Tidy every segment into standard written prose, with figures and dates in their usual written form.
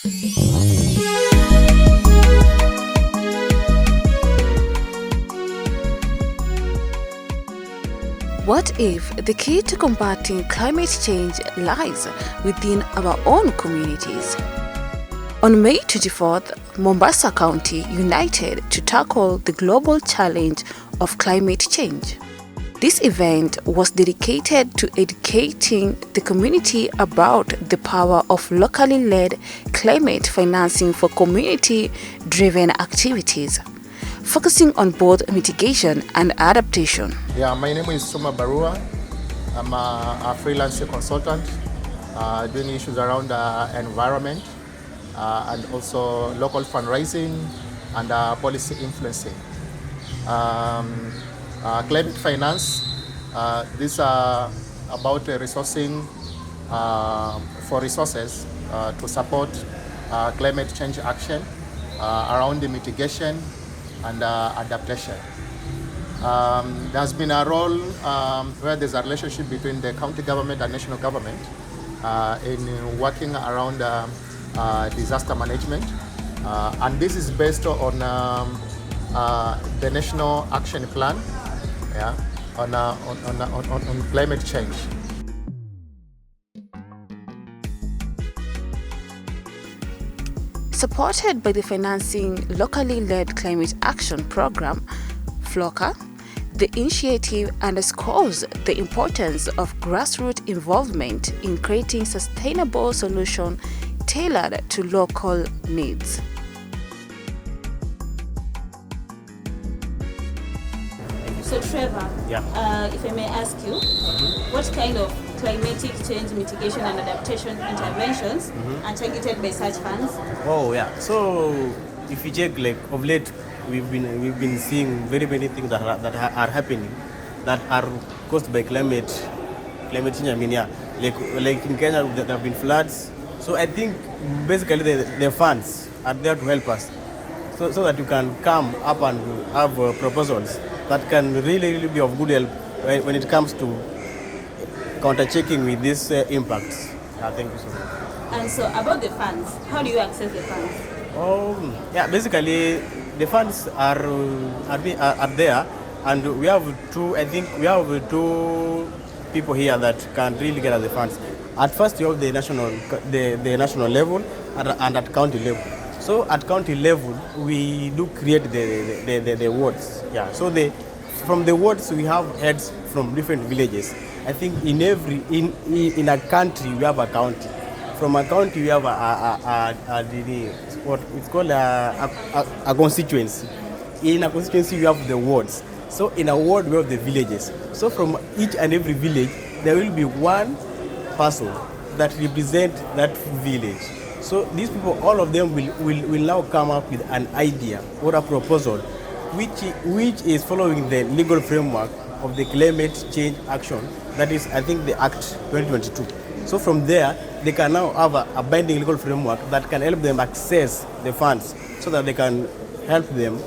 What if the key to combating climate change lies within our own communities? On May 24th, Mombasa County united to tackle the global challenge of climate change. This event was dedicated to educating the community about the power of locally led climate financing for community-driven activities, focusing on both mitigation and adaptation. Yeah, my name is Suma Barua. I'm a freelance consultant doing issues around environment and also local fundraising and policy influencing. Climate finance, these are about resourcing for resources to support climate change action around the mitigation and adaptation. There's been a role where there's a relationship between the county government and national government in working around disaster management, and this is based on the national action plan, on climate change. Supported by the Financing Locally Led Climate Action Program, FLLoCA, the initiative underscores the importance of grassroots involvement in creating sustainable solutions tailored to local needs. So Trevor, if I may ask you, what kind of climatic change mitigation and adaptation interventions are targeted by such funds? Oh yeah, so if you check, like of late, we've been seeing very many things that are happening that are caused by climate change. I mean, yeah, like in Kenya there have been floods. So I think basically the funds are there to help us, so that you can come up and have proposals that can really be of good help when it comes to counter-checking with these impacts. Thank you so much. And so about the funds, how do you access the funds? Yeah, basically the funds are there, and we have two people here that can really get us the funds. At first, you have the national level and at county level. So at county level, we do create the wards. Yeah. So from the wards, we have heads from different villages. I think in a country we have a county. From a county we have what it's called a constituency. In a constituency we have the wards. So in a ward we have the villages. So from each and every village there will be one person that represents that village. So these people, all of them will now come up with an idea or a proposal which is following the legal framework of the climate change action. That is, I think, the Act 2022. So from there, they can now have a binding legal framework that can help them access the funds so that they can help them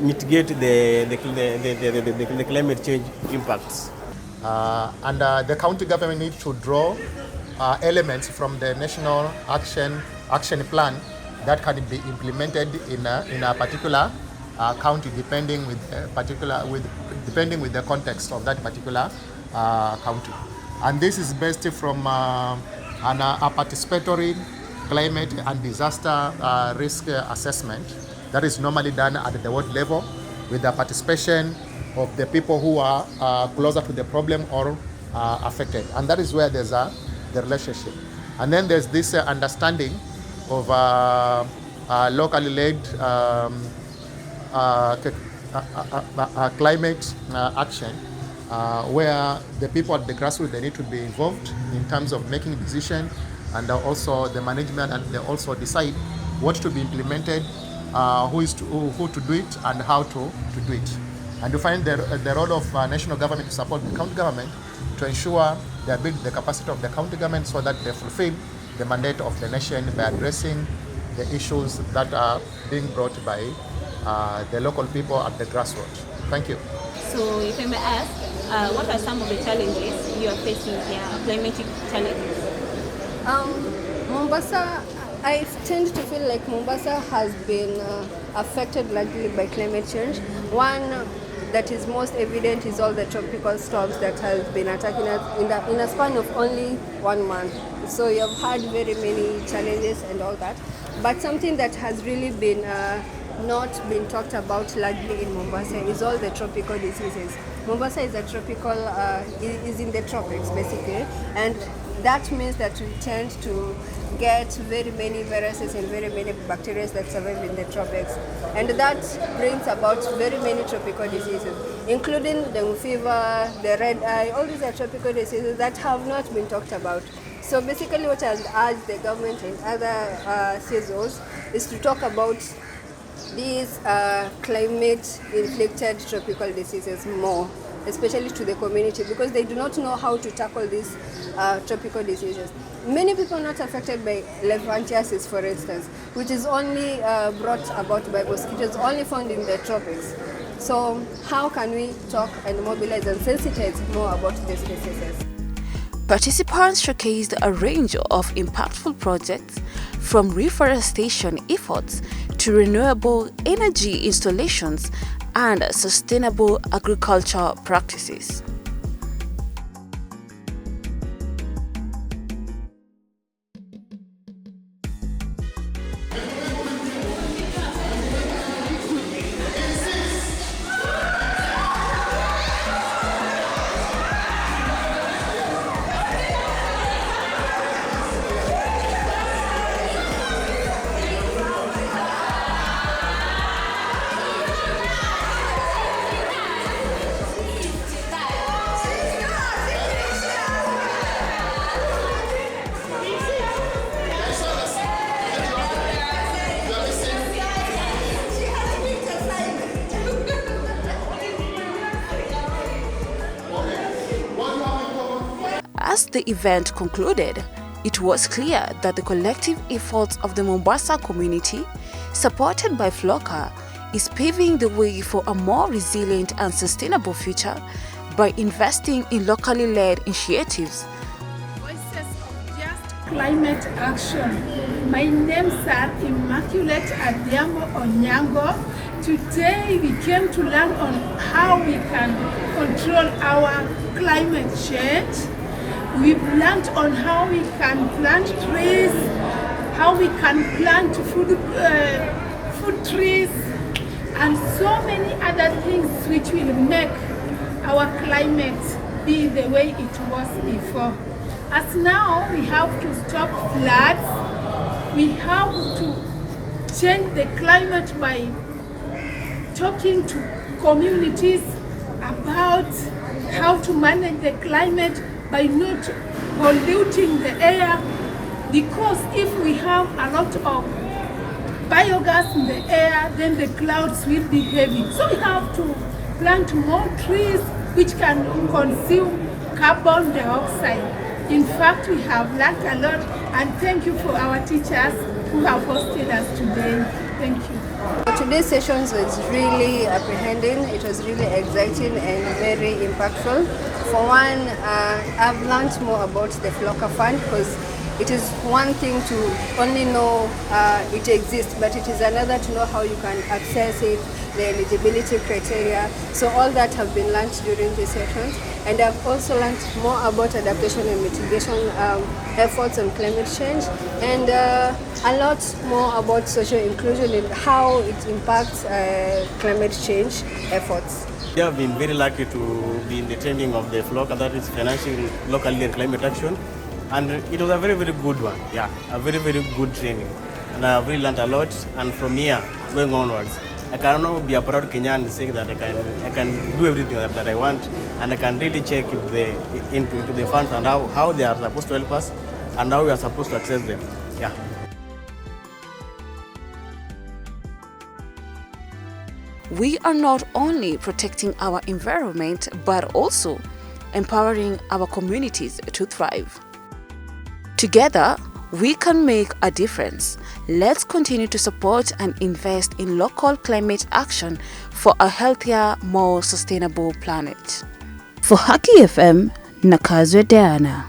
mitigate the climate change impacts. And the county government needs to draw elements from the national action plan that can be implemented in a particular county, depending with the context of that particular county. And this is based from a participatory climate and disaster risk assessment that is normally done at the ward level with the participation of the people who are closer to the problem or affected. And that is where there's the relationship. And then there's this understanding of locally led climate action, where the people at the grassroots, they need to be involved in terms of making decisions, and also the management, and they also decide what to be implemented, who to do it, and how to do it. And to find the role of national government to support the county government to ensure they build the capacity of the county government so that they fulfill the mandate of the nation by addressing the issues that are being brought by the local people at the grassroots. Thank you. So if I may ask, what are some of the challenges you are facing here, climatic challenges? Mombasa, I tend to feel like Mombasa has been affected largely by climate change. One that is most evident is all the tropical storms that have been attacking us in a span of only 1 month. So you have had very many challenges and all that. But something that has really been not been talked about largely in Mombasa is all the tropical diseases. Mombasa is a tropical, is in the tropics basically, and that means that we tend to get very many viruses and very many bacteria that survive in the tropics. And that brings about very many tropical diseases, including dengue fever, the red eye. All these are tropical diseases that have not been talked about. So basically what I've urged the government and other CSOs is to talk about these climate-inflicted tropical diseases more, especially to the community, because they do not know how to tackle these tropical diseases. Many people are not affected by elephantiasis, for instance, which is only brought about by mosquitoes, only found in the tropics. So how can we talk and mobilize and sensitize more about these diseases? Participants showcased a range of impactful projects, from reforestation efforts to renewable energy installations and sustainable agriculture practices. As the event concluded, it was clear that the collective efforts of the Mombasa community, supported by FLLoCA, is paving the way for a more resilient and sustainable future by investing in locally led initiatives. Voices of Just Climate Action. My name's Immaculate Adiambo Onyango. Today we came to learn on how we can control our climate change. We've learned on how we can plant trees, how we can plant food trees, and so many other things which will make our climate be the way it was before. As now we have to stop floods, we have to change the climate by talking to communities about how to manage the climate by not polluting the air, because if we have a lot of biogas in the air, then the clouds will be heavy. So we have to plant more trees which can consume carbon dioxide. In fact, we have learned a lot, and thank you for our teachers who have hosted us today. Thank you. Today's sessions was really apprehending, it was really exciting and very impactful. For one, I've learned more about the FLLoCA Fund, because it is one thing to only know it exists, but it is another to know how you can access it, the eligibility criteria. So all that have been learned during these sessions. And I've also learned more about adaptation and mitigation efforts on climate change, and a lot more about social inclusion and how it impacts climate change efforts. We have been very lucky to be in the training of the FLLoCA, that is Financing Locally and Climate Action. And it was a very, very good one. Yeah, a very, very good training. And I've really learned a lot. And from here, going onwards, I can now be a proud Kenyan and say that I can do everything that I want, and I can really check into the funds and how they are supposed to help us and how we are supposed to access them. Yeah. We are not only protecting our environment, but also empowering our communities to thrive. Together, we can make a difference. Let's continue to support and invest in local climate action for a healthier, more sustainable planet. For Haki FM, Nakazwe Diana.